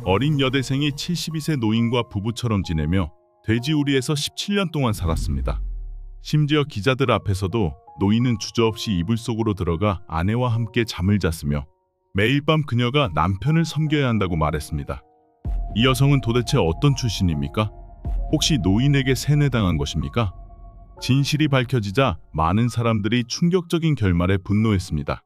어린 여대생이 72세 노인과 부부처럼 지내며 돼지우리에서 17년 동안 살았습니다. 심지어 기자들 앞에서도 노인은 주저없이 이불 속으로 들어가 아내와 함께 잠을 잤으며 매일 밤 그녀가 남편을 섬겨야 한다고 말했습니다. 이 여성은 도대체 어떤 출신입니까? 혹시 노인에게 세뇌당한 것입니까? 진실이 밝혀지자 많은 사람들이 충격적인 결말에 분노했습니다.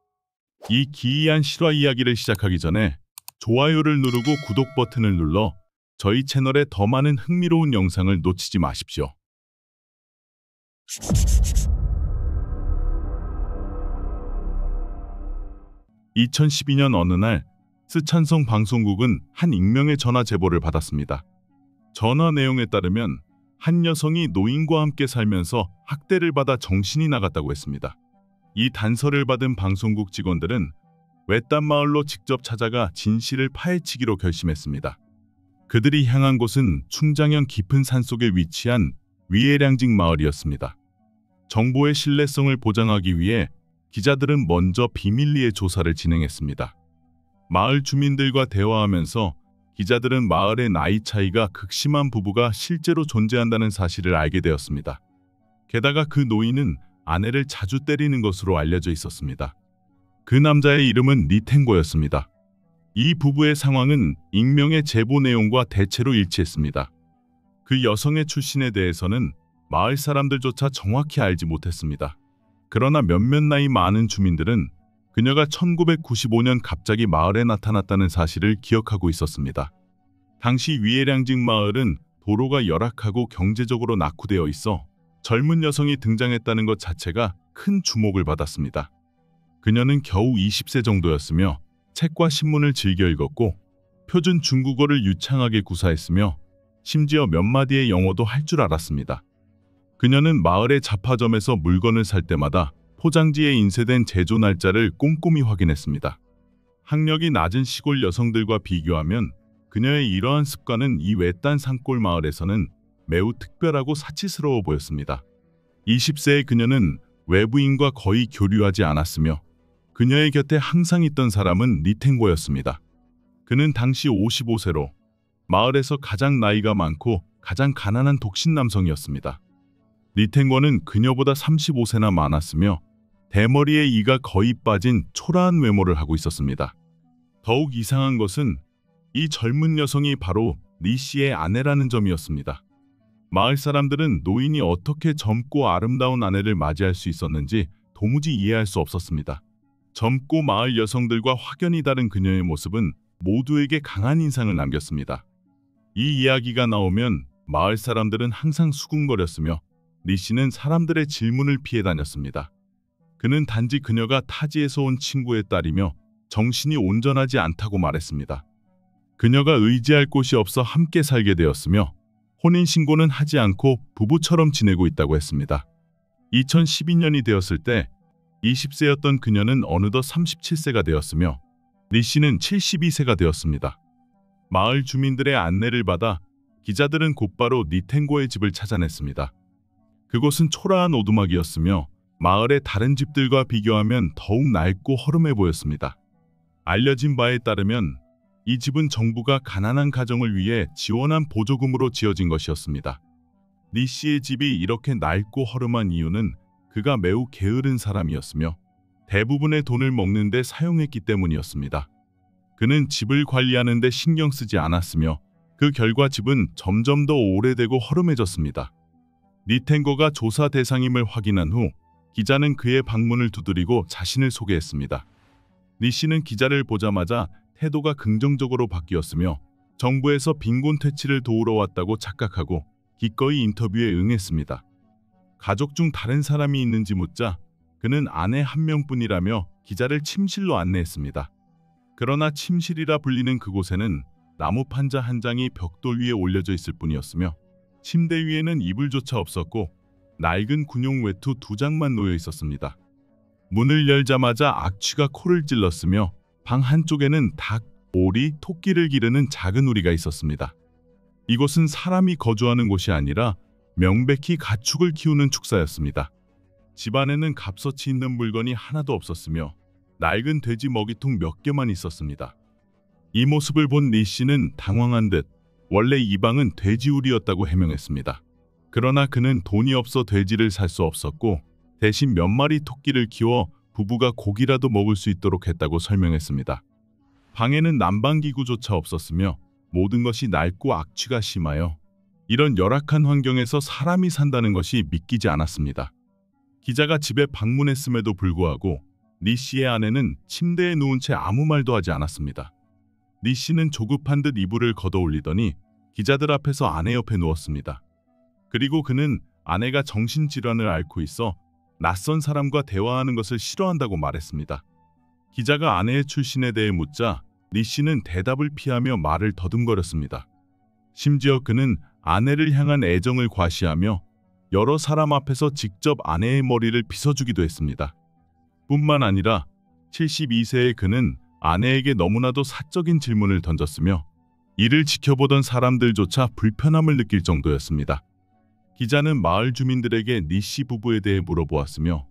이 기이한 실화 이야기를 시작하기 전에 좋아요를 누르고 구독 버튼을 눌러 저희 채널에 더 많은 흥미로운 영상을 놓치지 마십시오. 2012년 어느 날 스촨성 방송국은 한 익명의 전화 제보를 받았습니다. 전화 내용에 따르면 한 여성이 노인과 함께 살면서 학대를 받아 정신이 나갔다고 했습니다. 이 단서를 받은 방송국 직원들은 외딴 마을로 직접 찾아가 진실을 파헤치기로 결심했습니다. 그들이 향한 곳은 충장현 깊은 산속에 위치한 위에량직 마을이었습니다. 정보의 신뢰성을 보장하기 위해 기자들은 먼저 비밀리에 조사를 진행했습니다. 마을 주민들과 대화하면서 기자들은 마을의 나이 차이가 극심한 부부가 실제로 존재한다는 사실을 알게 되었습니다. 게다가 그 노인은 아내를 자주 때리는 것으로 알려져 있었습니다. 그 남자의 이름은 리텐고였습니다. 이 부부의 상황은 익명의 제보 내용과 대체로 일치했습니다. 그 여성의 출신에 대해서는 마을 사람들조차 정확히 알지 못했습니다. 그러나 몇몇 나이 많은 주민들은 그녀가 1995년 갑자기 마을에 나타났다는 사실을 기억하고 있었습니다. 당시 위에량직 마을은 도로가 열악하고 경제적으로 낙후되어 있어 젊은 여성이 등장했다는 것 자체가 큰 주목을 받았습니다. 그녀는 겨우 20세 정도였으며 책과 신문을 즐겨 읽었고 표준 중국어를 유창하게 구사했으며 심지어 몇 마디의 영어도 할 줄 알았습니다. 그녀는 마을의 잡화점에서 물건을 살 때마다 포장지에 인쇄된 제조 날짜를 꼼꼼히 확인했습니다. 학력이 낮은 시골 여성들과 비교하면 그녀의 이러한 습관은 이 외딴 산골 마을에서는 매우 특별하고 사치스러워 보였습니다. 20세의 그녀는 외부인과 거의 교류하지 않았으며 그녀의 곁에 항상 있던 사람은 리텐고였습니다. 그는 당시 55세로 마을에서 가장 나이가 많고 가장 가난한 독신 남성이었습니다. 리텐고는 그녀보다 35세나 많았으며 대머리에 이가 거의 빠진 초라한 외모를 하고 있었습니다. 더욱 이상한 것은 이 젊은 여성이 바로 리 씨의 아내라는 점이었습니다. 마을 사람들은 노인이 어떻게 젊고 아름다운 아내를 맞이할 수 있었는지 도무지 이해할 수 없었습니다. 젊고 마을 여성들과 확연히 다른 그녀의 모습은 모두에게 강한 인상을 남겼습니다. 이 이야기가 나오면 마을 사람들은 항상 수군거렸으며 리 씨는 사람들의 질문을 피해 다녔습니다. 그는 단지 그녀가 타지에서 온 친구의 딸이며 정신이 온전하지 않다고 말했습니다. 그녀가 의지할 곳이 없어 함께 살게 되었으며 혼인신고는 하지 않고 부부처럼 지내고 있다고 했습니다. 2012년이 되었을 때 20세였던 그녀는 어느덧 37세가 되었으며 리 씨는 72세가 되었습니다. 마을 주민들의 안내를 받아 기자들은 곧바로 리텐고의 집을 찾아냈습니다. 그곳은 초라한 오두막이었으며 마을의 다른 집들과 비교하면 더욱 낡고 허름해 보였습니다. 알려진 바에 따르면 이 집은 정부가 가난한 가정을 위해 지원한 보조금으로 지어진 것이었습니다. 리 씨의 집이 이렇게 낡고 허름한 이유는 그가 매우 게으른 사람이었으며 대부분의 돈을 먹는 데 사용했기 때문이었습니다. 그는 집을 관리하는 데 신경 쓰지 않았으며 그 결과 집은 점점 더 오래되고 허름해졌습니다. 리텐고가 조사 대상임을 확인한 후 기자는 그의 방문을 두드리고 자신을 소개했습니다. 리 씨는 기자를 보자마자 태도가 긍정적으로 바뀌었으며 정부에서 빈곤 퇴치를 도우러 왔다고 착각하고 기꺼이 인터뷰에 응했습니다. 가족 중 다른 사람이 있는지 묻자 그는 아내 한 명뿐이라며 기자를 침실로 안내했습니다. 그러나 침실이라 불리는 그곳에는 나무 판자 한 장이 벽돌 위에 올려져 있을 뿐이었으며 침대 위에는 이불조차 없었고 낡은 군용 외투 2장만 놓여 있었습니다. 문을 열자마자 악취가 코를 찔렀으며 방 한쪽에는 닭, 오리, 토끼를 기르는 작은 우리가 있었습니다. 이곳은 사람이 거주하는 곳이 아니라 명백히 가축을 키우는 축사였습니다. 집안에는 값어치 있는 물건이 하나도 없었으며 낡은 돼지 먹이통 몇 개만 있었습니다. 이 모습을 본 리 씨는 당황한 듯 원래 이 방은 돼지우리였다고 해명했습니다. 그러나 그는 돈이 없어 돼지를 살 수 없었고 대신 몇 마리 토끼를 키워 부부가 고기라도 먹을 수 있도록 했다고 설명했습니다. 방에는 난방기구조차 없었으며 모든 것이 낡고 악취가 심하여 이런 열악한 환경에서 사람이 산다는 것이 믿기지 않았습니다. 기자가 집에 방문했음에도 불구하고 리 씨의 아내는 침대에 누운 채 아무 말도 하지 않았습니다. 리 씨는 조급한 듯 이불을 걷어올리더니 기자들 앞에서 아내 옆에 누웠습니다. 그리고 그는 아내가 정신질환을 앓고 있어 낯선 사람과 대화하는 것을 싫어한다고 말했습니다. 기자가 아내의 출신에 대해 묻자 리 씨는 대답을 피하며 말을 더듬거렸습니다. 심지어 그는 아내를 향한 애정을 과시하며 여러 사람 앞에서 직접 아내의 머리를 빗어주기도 했습니다. 뿐만 아니라 72세의 그는 아내에게 너무나도 사적인 질문을 던졌으며 이를 지켜보던 사람들조차 불편함을 느낄 정도였습니다. 기자는 마을 주민들에게 리 씨 부부에 대해 물어보았으며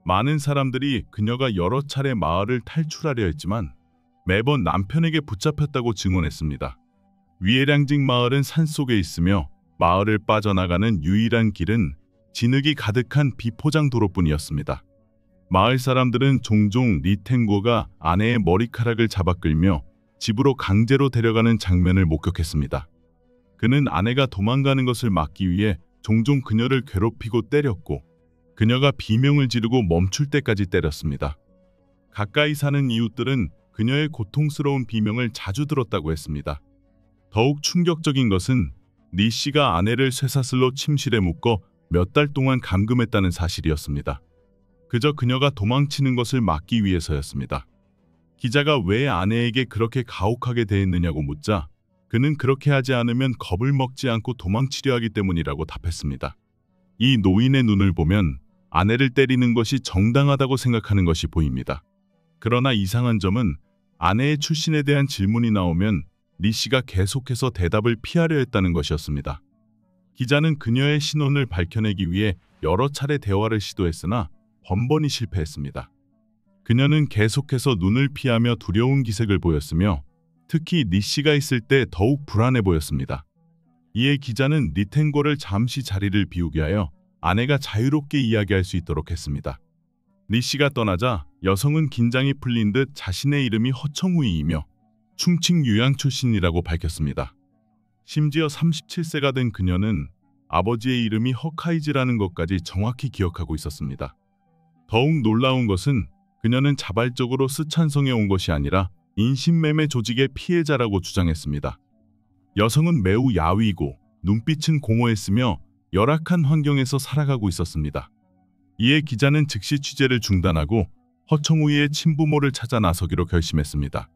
많은 사람들이 그녀가 여러 차례 마을을 탈출하려 했지만 매번 남편에게 붙잡혔다고 증언했습니다. 위에량직 마을은 산속에 있으며 마을을 빠져나가는 유일한 길은 진흙이 가득한 비포장 도로뿐이었습니다. 마을 사람들은 종종 리탱고가 아내의 머리카락을 잡아 끌며 집으로 강제로 데려가는 장면을 목격했습니다. 그는 아내가 도망가는 것을 막기 위해 종종 그녀를 괴롭히고 때렸고 그녀가 비명을 지르고 멈출 때까지 때렸습니다. 가까이 사는 이웃들은 그녀의 고통스러운 비명을 자주 들었다고 했습니다. 더욱 충격적인 것은 리 씨가 아내를 쇠사슬로 침실에 묶어 몇 달 동안 감금했다는 사실이었습니다. 그저 그녀가 도망치는 것을 막기 위해서였습니다. 기자가 왜 아내에게 그렇게 가혹하게 대했느냐고 묻자 그는 그렇게 하지 않으면 겁을 먹지 않고 도망치려 하기 때문이라고 답했습니다. 이 노인의 눈을 보면 아내를 때리는 것이 정당하다고 생각하는 것이 보입니다. 그러나 이상한 점은 아내의 출신에 대한 질문이 나오면 리 씨가 계속해서 대답을 피하려 했다는 것이었습니다. 기자는 그녀의 신원을 밝혀내기 위해 여러 차례 대화를 시도했으나 번번이 실패했습니다. 그녀는 계속해서 눈을 피하며 두려운 기색을 보였으며 특히 리 씨가 있을 때 더욱 불안해 보였습니다. 이에 기자는 리탱고를 잠시 자리를 비우게 하여 아내가 자유롭게 이야기할 수 있도록 했습니다. 리 씨가 떠나자 여성은 긴장이 풀린 듯 자신의 이름이 허청우이이며 충칭 유양 출신이라고 밝혔습니다. 심지어 37세가 된 그녀는 아버지의 이름이 허카이즈라는 것까지 정확히 기억하고 있었습니다. 더욱 놀라운 것은 그녀는 자발적으로 스촨성에 온 것이 아니라 인신매매 조직의 피해자라고 주장했습니다. 여성은 매우 야위고 눈빛은 공허했으며 열악한 환경에서 살아가고 있었습니다. 이에 기자는 즉시 취재를 중단하고 허청우이의 친부모를 찾아 나서기로 결심했습니다.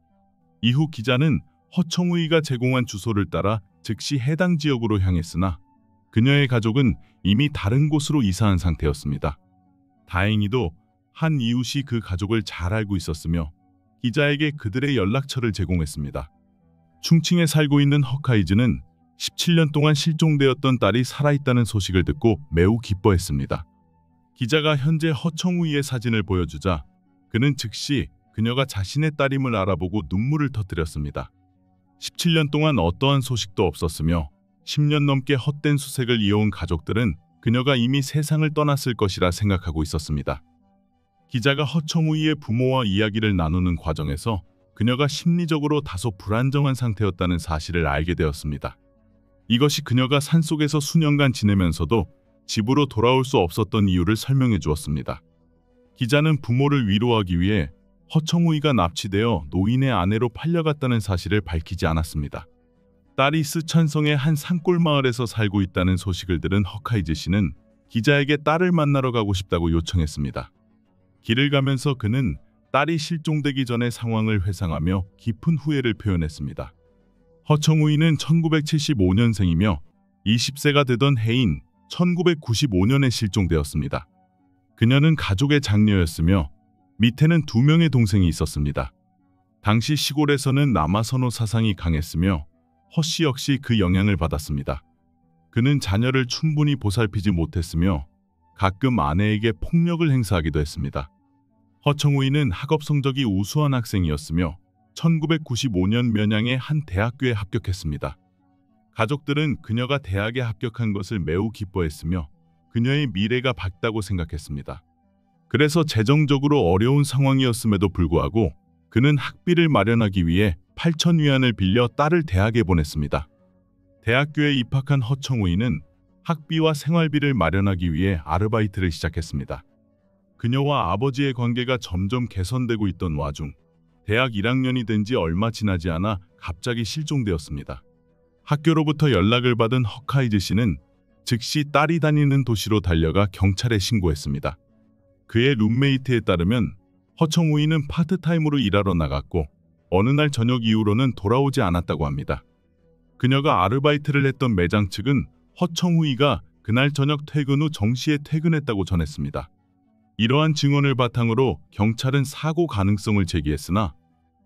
이후 기자는 허청우이가 제공한 주소를 따라 즉시 해당 지역으로 향했으나 그녀의 가족은 이미 다른 곳으로 이사한 상태였습니다. 다행히도 한 이웃이 그 가족을 잘 알고 있었으며 기자에게 그들의 연락처를 제공했습니다. 충칭에 살고 있는 허카이즈는 17년 동안 실종되었던 딸이 살아있다는 소식을 듣고 매우 기뻐했습니다. 기자가 현재 허청우이의 사진을 보여주자 그는 즉시 그녀가 자신의 딸임을 알아보고 눈물을 터뜨렸습니다. 17년 동안 어떠한 소식도 없었으며 10년 넘게 헛된 수색을 이어온 가족들은 그녀가 이미 세상을 떠났을 것이라 생각하고 있었습니다. 기자가 허청우이의 부모와 이야기를 나누는 과정에서 그녀가 심리적으로 다소 불안정한 상태였다는 사실을 알게 되었습니다. 이것이 그녀가 산속에서 수년간 지내면서도 집으로 돌아올 수 없었던 이유를 설명해 주었습니다. 기자는 부모를 위로하기 위해 허청우이가 납치되어 노인의 아내로 팔려갔다는 사실을 밝히지 않았습니다. 딸이 스촨성의 한 산골 마을에서 살고 있다는 소식을 들은 허카이즈 씨는 기자에게 딸을 만나러 가고 싶다고 요청했습니다. 길을 가면서 그는 딸이 실종되기 전의 상황을 회상하며 깊은 후회를 표현했습니다. 허청우이는 1975년생이며 20세가 되던 해인 1995년에 실종되었습니다. 그녀는 가족의 장녀였으며 밑에는 2명의 동생이 있었습니다. 당시 시골에서는 남아선호 사상이 강했으며 허 씨 역시 그 영향을 받았습니다. 그는 자녀를 충분히 보살피지 못했으며 가끔 아내에게 폭력을 행사하기도 했습니다. 허청우이는 학업 성적이 우수한 학생이었으며 1995년 면양의 한 대학교에 합격했습니다. 가족들은 그녀가 대학에 합격한 것을 매우 기뻐했으며 그녀의 미래가 밝다고 생각했습니다. 그래서 재정적으로 어려운 상황이었음에도 불구하고 그는 학비를 마련하기 위해 8,000위안을 빌려 딸을 대학에 보냈습니다. 대학교에 입학한 허청우이는 학비와 생활비를 마련하기 위해 아르바이트를 시작했습니다. 그녀와 아버지의 관계가 점점 개선되고 있던 와중 대학 1학년이 된 지 얼마 지나지 않아 갑자기 실종되었습니다. 학교로부터 연락을 받은 허카이즈 씨는 즉시 딸이 다니는 도시로 달려가 경찰에 신고했습니다. 그의 룸메이트에 따르면 허청우이는 파트타임으로 일하러 나갔고 어느 날 저녁 이후로는 돌아오지 않았다고 합니다. 그녀가 아르바이트를 했던 매장 측은 허청우이가 그날 저녁 퇴근 후 정시에 퇴근했다고 전했습니다. 이러한 증언을 바탕으로 경찰은 사고 가능성을 제기했으나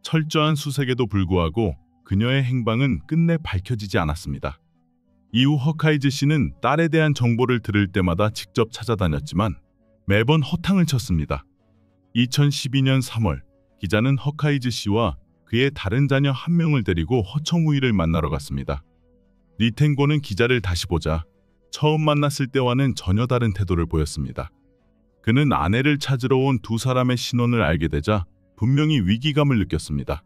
철저한 수색에도 불구하고 그녀의 행방은 끝내 밝혀지지 않았습니다. 이후 허카이즈 씨는 딸에 대한 정보를 들을 때마다 직접 찾아다녔지만 매번 허탕을 쳤습니다. 2012년 3월 기자는 허카이즈 씨와 그의 다른 자녀 한 명을 데리고 허청우이를 만나러 갔습니다. 리텐고는 기자를 다시 보자 처음 만났을 때와는 전혀 다른 태도를 보였습니다. 그는 아내를 찾으러 온 두 사람의 신원을 알게 되자 분명히 위기감을 느꼈습니다.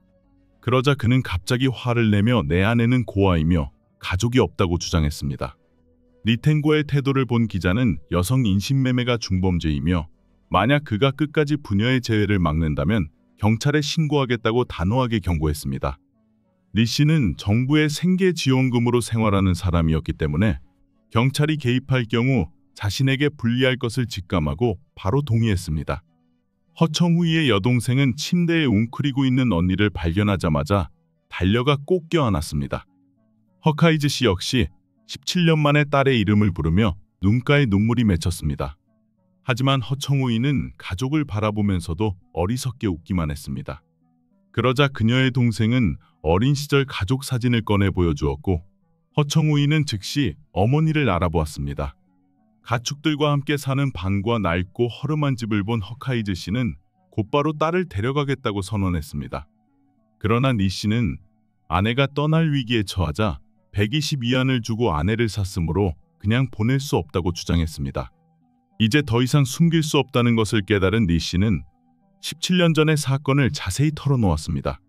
그러자 그는 갑자기 화를 내며 내 아내는 고아이며 가족이 없다고 주장했습니다. 리텐고의 태도를 본 기자는 여성 인신매매가 중범죄이며 만약 그가 끝까지 부녀의 재회를 막는다면 경찰에 신고하겠다고 단호하게 경고했습니다. 리 씨는 정부의 생계지원금으로 생활하는 사람이었기 때문에 경찰이 개입할 경우 자신에게 불리할 것을 직감하고 바로 동의했습니다. 허청우이의 여동생은 침대에 웅크리고 있는 언니를 발견하자마자 달려가 꼭 껴안았습니다. 허카이즈 씨 역시 17년 만에 딸의 이름을 부르며 눈가에 눈물이 맺혔습니다. 하지만 허청우이는 가족을 바라보면서도 어리석게 웃기만 했습니다. 그러자 그녀의 동생은 어린 시절 가족 사진을 꺼내 보여주었고 허청우이는 즉시 어머니를 알아보았습니다. 가축들과 함께 사는 방과 낡고 허름한 집을 본 허카이즈 씨는 곧바로 딸을 데려가겠다고 선언했습니다. 그러나 리 씨는 아내가 떠날 위기에 처하자 122안을 주고 아내를 샀으므로 그냥 보낼 수 없다고 주장했습니다. 이제 더 이상 숨길 수 없다는 것을 깨달은 리 씨는 17년 전의 사건을 자세히 털어놓았습니다.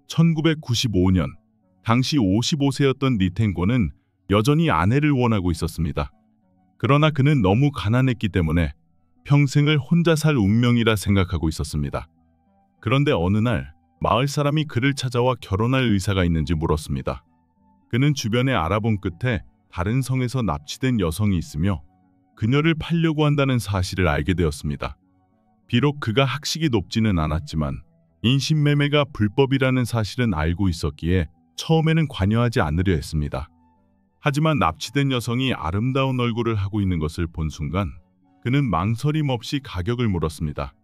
1995년, 당시 55세였던 리텐고는 여전히 아내를 원하고 있었습니다. 그러나 그는 너무 가난했기 때문에 평생을 혼자 살 운명이라 생각하고 있었습니다. 그런데 어느 날 마을 사람이 그를 찾아와 결혼할 의사가 있는지 물었습니다. 그는 주변에 알아본 끝에 다른 성에서 납치된 여성이 있으며 그녀를 팔려고 한다는 사실을 알게 되었습니다. 비록 그가 학식이 높지는 않았지만 인신매매가 불법이라는 사실은 알고 있었기에 처음에는 관여하지 않으려 했습니다. 하지만 납치된 여성이 아름다운 얼굴을 하고 있는 것을 본 순간 그는 망설임 없이 가격을 물었습니다.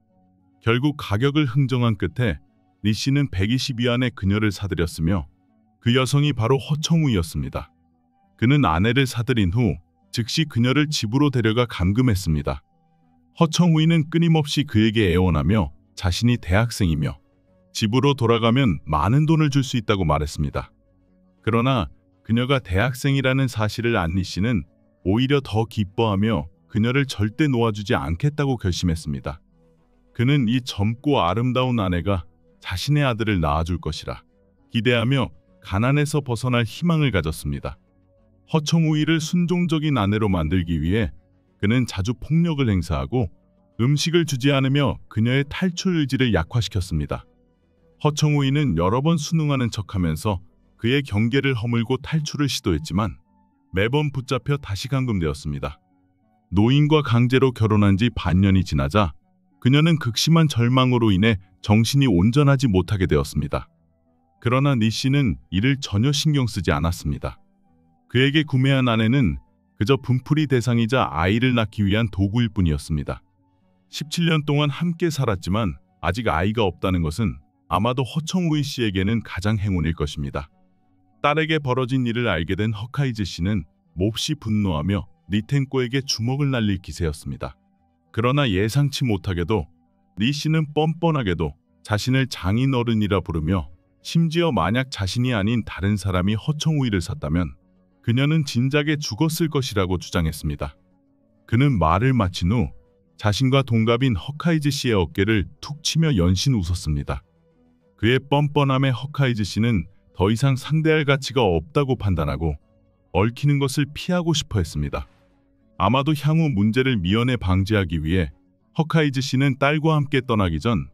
결국 가격을 흥정한 끝에 리 씨는 122안에 그녀를 사들였으며 그 여성이 바로 허청우이였습니다. 그는 아내를 사들인 후 즉시 그녀를 집으로 데려가 감금했습니다. 허청우이는 끊임없이 그에게 애원하며 자신이 대학생이며 집으로 돌아가면 많은 돈을 줄 수 있다고 말했습니다. 그러나 그녀가 대학생이라는 사실을 안 리 씨는 오히려 더 기뻐하며 그녀를 절대 놓아주지 않겠다고 결심했습니다. 그는 이 젊고 아름다운 아내가 자신의 아들을 낳아줄 것이라 기대하며 가난에서 벗어날 희망을 가졌습니다. 허청우이를 순종적인 아내로 만들기 위해 그는 자주 폭력을 행사하고 음식을 주지 않으며 그녀의 탈출 의지를 약화시켰습니다. 허청우이는 여러 번 순응하는 척하면서 그의 경계를 허물고 탈출을 시도했지만 매번 붙잡혀 다시 감금되었습니다. 노인과 강제로 결혼한 지 반년이 지나자 그녀는 극심한 절망으로 인해 정신이 온전하지 못하게 되었습니다. 그러나 리 씨는 이를 전혀 신경 쓰지 않았습니다. 그에게 구매한 아내는 그저 분풀이 대상이자 아이를 낳기 위한 도구일 뿐이었습니다. 17년 동안 함께 살았지만 아직 아이가 없다는 것은 아마도 허청우이 씨에게는 가장 행운일 것입니다. 딸에게 벌어진 일을 알게 된 허카이즈 씨는 몹시 분노하며 리텐코에게 주먹을 날릴 기세였습니다. 그러나 예상치 못하게도 리 씨는 뻔뻔하게도 자신을 장인어른이라 부르며 심지어 만약 자신이 아닌 다른 사람이 허청우이를 샀다면 그녀는 진작에 죽었을 것이라고 주장했습니다. 그는 말을 마친 후 자신과 동갑인 허카이즈 씨의 어깨를 툭 치며 연신 웃었습니다. 그의 뻔뻔함에 허카이즈 씨는 더 이상 상대할 가치가 없다고 판단하고 얽히는 것을 피하고 싶어 했습니다. 아마도 향후 문제를 미연에 방지하기 위해 허카이즈 씨는 딸과 함께 떠나기 전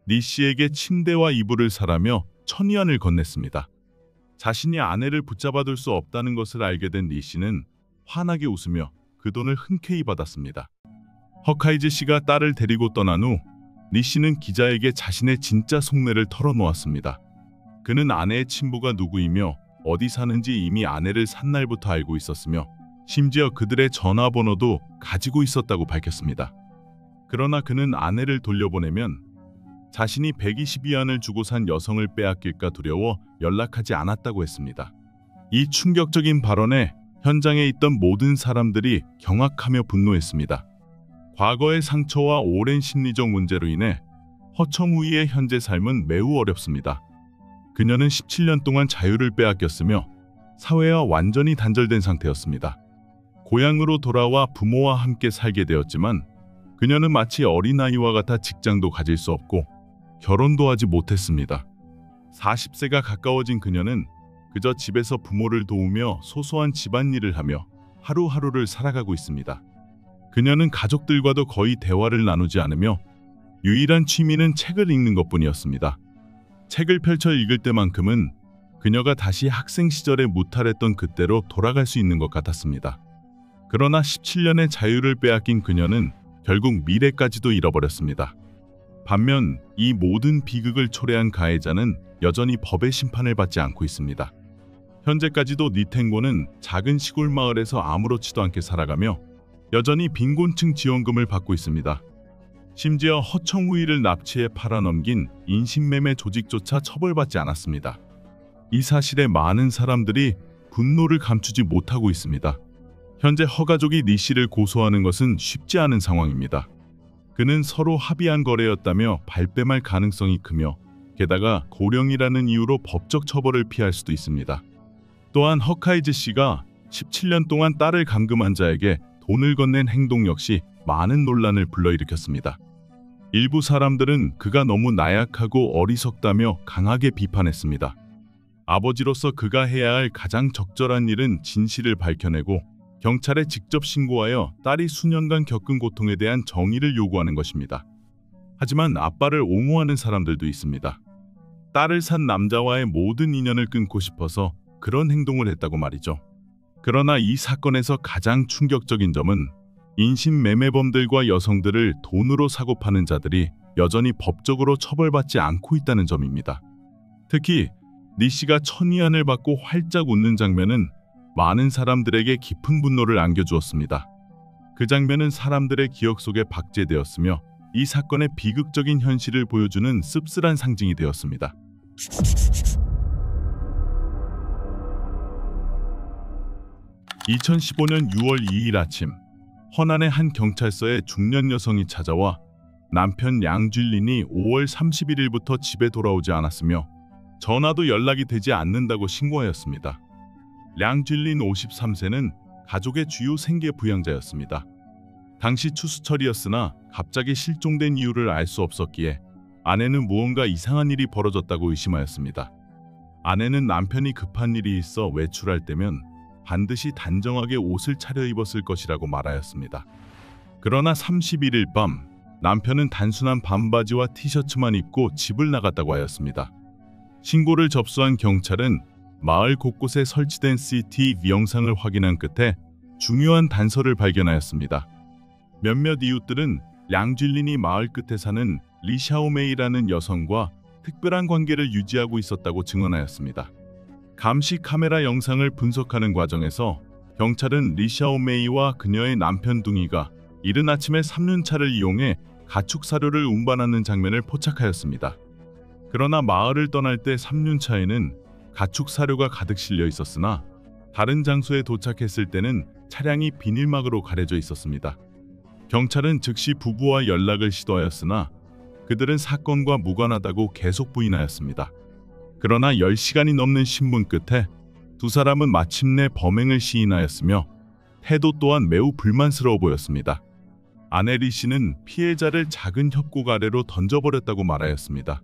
리 씨에게 침대와 이불을 사라며 1,000위안을 건넸습니다. 자신이 아내를 붙잡아둘 수 없다는 것을 알게 된 리 씨는 환하게 웃으며 그 돈을 흔쾌히 받았습니다. 허카이즈 씨가 딸을 데리고 떠난 후 리 씨는 기자에게 자신의 진짜 속내를 털어놓았습니다. 그는 아내의 친부가 누구이며 어디 사는지 이미 아내를 산 날부터 알고 있었으며 심지어 그들의 전화번호도 가지고 있었다고 밝혔습니다. 그러나 그는 아내를 돌려보내면 자신이 120위안을 주고 산 여성을 빼앗길까 두려워 연락하지 않았다고 했습니다. 이 충격적인 발언에 현장에 있던 모든 사람들이 경악하며 분노했습니다. 과거의 상처와 오랜 심리적 문제로 인해 허청우이의 현재 삶은 매우 어렵습니다. 그녀는 17년 동안 자유를 빼앗겼으며 사회와 완전히 단절된 상태였습니다. 고향으로 돌아와 부모와 함께 살게 되었지만 그녀는 마치 어린아이와 같아 직장도 가질 수 없고 결혼도 하지 못했습니다. 40세가 가까워진 그녀는 그저 집에서 부모를 도우며 소소한 집안일을 하며 하루하루를 살아가고 있습니다. 그녀는 가족들과도 거의 대화를 나누지 않으며 유일한 취미는 책을 읽는 것뿐이었습니다. 책을 펼쳐 읽을 때만큼은 그녀가 다시 학생 시절에 무탈했던 그때로 돌아갈 수 있는 것 같았습니다. 그러나 17년의 자유를 빼앗긴 그녀는 결국 미래까지도 잃어버렸습니다. 반면 이 모든 비극을 초래한 가해자는 여전히 법의 심판을 받지 않고 있습니다. 현재까지도 니텐고는 작은 시골 마을에서 아무렇지도 않게 살아가며 여전히 빈곤층 지원금을 받고 있습니다. 심지어 허청우이를 납치해 팔아넘긴 인신매매 조직조차 처벌받지 않았습니다. 이 사실에 많은 사람들이 분노를 감추지 못하고 있습니다. 현재 허가족이 리 씨를 고소하는 것은 쉽지 않은 상황입니다. 그는 서로 합의한 거래였다며 발뺌할 가능성이 크며 게다가 고령이라는 이유로 법적 처벌을 피할 수도 있습니다. 또한 허카이즈 씨가 17년 동안 딸을 감금한 자에게 돈을 건넨 행동 역시 많은 논란을 불러일으켰습니다. 일부 사람들은 그가 너무 나약하고 어리석다며 강하게 비판했습니다. 아버지로서 그가 해야 할 가장 적절한 일은 진실을 밝혀내고 경찰에 직접 신고하여 딸이 수년간 겪은 고통에 대한 정의를 요구하는 것입니다. 하지만 아빠를 옹호하는 사람들도 있습니다. 딸을 산 남자와의 모든 인연을 끊고 싶어서 그런 행동을 했다고 말이죠. 그러나 이 사건에서 가장 충격적인 점은 인신매매범들과 여성들을 돈으로 사고 파는 자들이 여전히 법적으로 처벌받지 않고 있다는 점입니다. 특히 리 씨가 1,000위안을 받고 활짝 웃는 장면은 많은 사람들에게 깊은 분노를 안겨주었습니다. 그 장면은 사람들의 기억 속에 박제되었으며 이 사건의 비극적인 현실을 보여주는 씁쓸한 상징이 되었습니다. 2015년 6월 2일 아침, 허난의 한 경찰서에 중년 여성이 찾아와 남편 량쥔린이 5월 31일부터 집에 돌아오지 않았으며 전화도 연락이 되지 않는다고 신고하였습니다. 량쥔린 53세는 가족의 주요 생계 부양자였습니다. 당시 추수철이었으나 갑자기 실종된 이유를 알 수 없었기에 아내는 무언가 이상한 일이 벌어졌다고 의심하였습니다. 아내는 남편이 급한 일이 있어 외출할 때면 반드시 단정하게 옷을 차려입었을 것이라고 말하였습니다. 그러나 31일 밤 남편은 단순한 반바지와 티셔츠만 입고 집을 나갔다고 하였습니다. 신고를 접수한 경찰은 마을 곳곳에 설치된 CCTV 영상을 확인한 끝에 중요한 단서를 발견하였습니다. 몇몇 이웃들은 량쥔린이 마을 끝에 사는 리샤오메이라는 여성과 특별한 관계를 유지하고 있었다고 증언하였습니다. 감시 카메라 영상을 분석하는 과정에서 경찰은 리샤오메이와 그녀의 남편 둥이가 이른 아침에 삼륜차를 이용해 가축 사료를 운반하는 장면을 포착하였습니다. 그러나 마을을 떠날 때 삼륜차에는 가축 사료가 가득 실려 있었으나 다른 장소에 도착했을 때는 차량이 비닐막으로 가려져 있었습니다. 경찰은 즉시 부부와 연락을 시도하였으나 그들은 사건과 무관하다고 계속 부인하였습니다. 그러나 10시간이 넘는 신문 끝에 두 사람은 마침내 범행을 시인하였으며 태도 또한 매우 불만스러워 보였습니다. 아내 리 씨는 피해자를 작은 협곡 아래로 던져버렸다고 말하였습니다.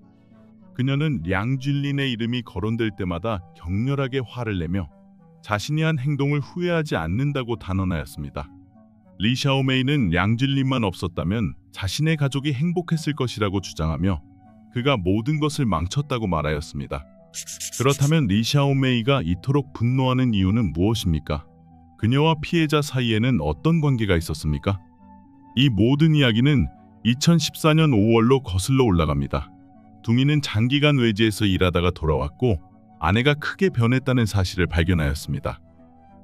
그녀는 량쥔린의 이름이 거론될 때마다 격렬하게 화를 내며 자신이 한 행동을 후회하지 않는다고 단언하였습니다. 리 샤오메이는 량쥔린만 없었다면 자신의 가족이 행복했을 것이라고 주장하며 그가 모든 것을 망쳤다고 말하였습니다. 그렇다면 리 샤오메이가 이토록 분노하는 이유는 무엇입니까? 그녀와 피해자 사이에는 어떤 관계가 있었습니까? 이 모든 이야기는 2014년 5월로 거슬러 올라갑니다. 둥이는 장기간 외지에서 일하다가 돌아왔고 아내가 크게 변했다는 사실을 발견하였습니다.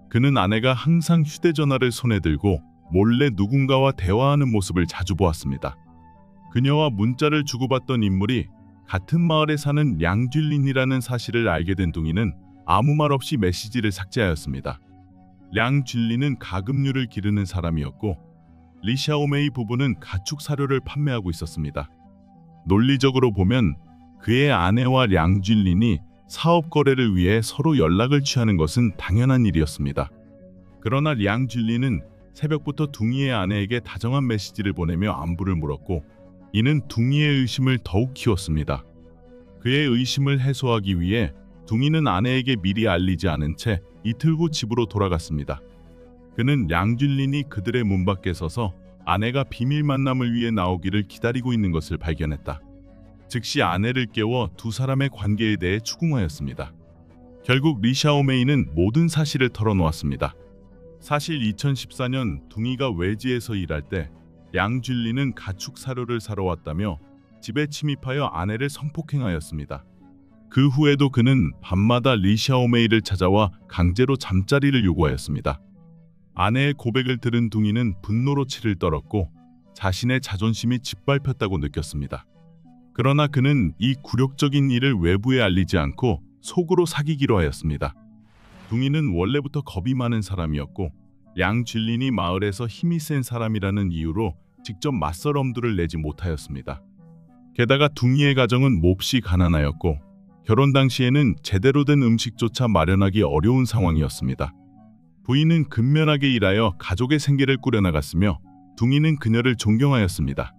그는 아내가 항상 휴대전화를 손에 들고 몰래 누군가와 대화하는 모습을 자주 보았습니다. 그녀와 문자를 주고받던 인물이 같은 마을에 사는 량쥔린이라는 사실을 알게 된 둥이는 아무 말 없이 메시지를 삭제하였습니다. 량쥔린은 가금류를 기르는 사람이었고 리 샤오메이 부부는 가축 사료를 판매하고 있었습니다. 논리적으로 보면 그의 아내와 량쥔린이 사업 거래를 위해 서로 연락을 취하는 것은 당연한 일이었습니다. 그러나 량쥔린은 새벽부터 둥이의 아내에게 다정한 메시지를 보내며 안부를 물었고 이는 둥이의 의심을 더욱 키웠습니다. 그의 의심을 해소하기 위해 둥이는 아내에게 미리 알리지 않은 채 이틀 후 집으로 돌아갔습니다. 그는 량쥔린이 그들의 문 밖에 서서 아내가 비밀 만남을 위해 나오기를 기다리고 있는 것을 발견했다. 즉시 아내를 깨워 두 사람의 관계에 대해 추궁하였습니다. 결국 리 샤오메이는 모든 사실을 털어놓았습니다. 사실 2014년 둥이가 외지에서 일할 때 량쥔린은 가축 사료를 사러 왔다며 집에 침입하여 아내를 성폭행하였습니다. 그 후에도 그는 밤마다 리 샤오메이를 찾아와 강제로 잠자리를 요구하였습니다. 아내의 고백을 들은 둥이는 분노로 치를 떨었고 자신의 자존심이 짓밟혔다고 느꼈습니다. 그러나 그는 이 굴욕적인 일을 외부에 알리지 않고 속으로 사귀기로 하였습니다. 둥이는 원래부터 겁이 많은 사람이었고 량쥔린이 마을에서 힘이 센 사람이라는 이유로 직접 맞설 엄두를 내지 못하였습니다. 게다가 둥이의 가정은 몹시 가난하였고 결혼 당시에는 제대로 된 음식조차 마련하기 어려운 상황이었습니다. 부인은 근면하게 일하여 가족의 생계를 꾸려나갔으며 둥이는 그녀를 존경하였습니다.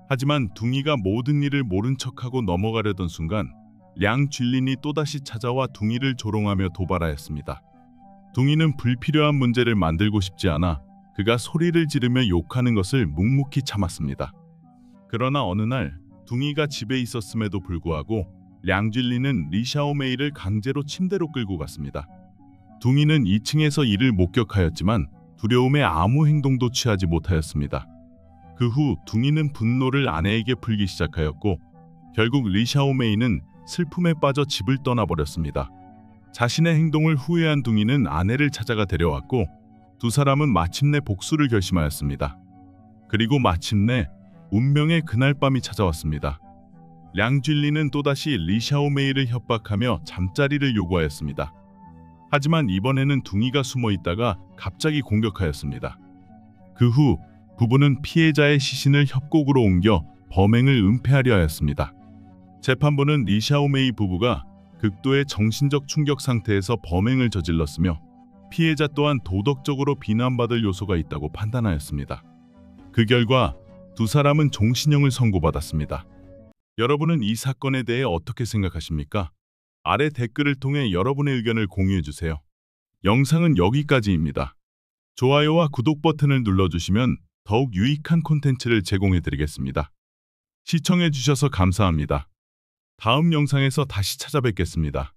하지만 둥이가 모든 일을 모른 척하고 넘어가려던 순간 량쥔린이 또다시 찾아와 둥이를 조롱하며 도발하였습니다. 둥이는 불필요한 문제를 만들고 싶지 않아 그가 소리를 지르며 욕하는 것을 묵묵히 참았습니다. 그러나 어느 날 둥이가 집에 있었음에도 불구하고 량쥔린은 리 샤오메이를 강제로 침대로 끌고 갔습니다. 둥이는 2층에서 이를 목격하였지만 두려움에 아무 행동도 취하지 못하였습니다. 그 후 둥이는 분노를 아내에게 풀기 시작하였고 결국 리 샤오메이는 슬픔에 빠져 집을 떠나버렸습니다. 자신의 행동을 후회한 둥이는 아내를 찾아가 데려왔고 두 사람은 마침내 복수를 결심하였습니다. 그리고 마침내 운명의 그날 밤이 찾아왔습니다. 량쥔린은 또다시 리 샤오메이를 협박하며 잠자리를 요구하였습니다. 하지만 이번에는 둥이가 숨어 있다가 갑자기 공격하였습니다. 그 후 부부는 피해자의 시신을 협곡으로 옮겨 범행을 은폐하려 하였습니다. 재판부는 리 샤오메이 부부가 극도의 정신적 충격 상태에서 범행을 저질렀으며 피해자 또한 도덕적으로 비난받을 요소가 있다고 판단하였습니다. 그 결과 두 사람은 종신형을 선고받았습니다. 여러분은 이 사건에 대해 어떻게 생각하십니까? 아래 댓글을 통해 여러분의 의견을 공유해주세요. 영상은 여기까지입니다. 좋아요와 구독 버튼을 눌러주시면 더욱 유익한 콘텐츠를 제공해드리겠습니다. 시청해주셔서 감사합니다. 다음 영상에서 다시 찾아뵙겠습니다.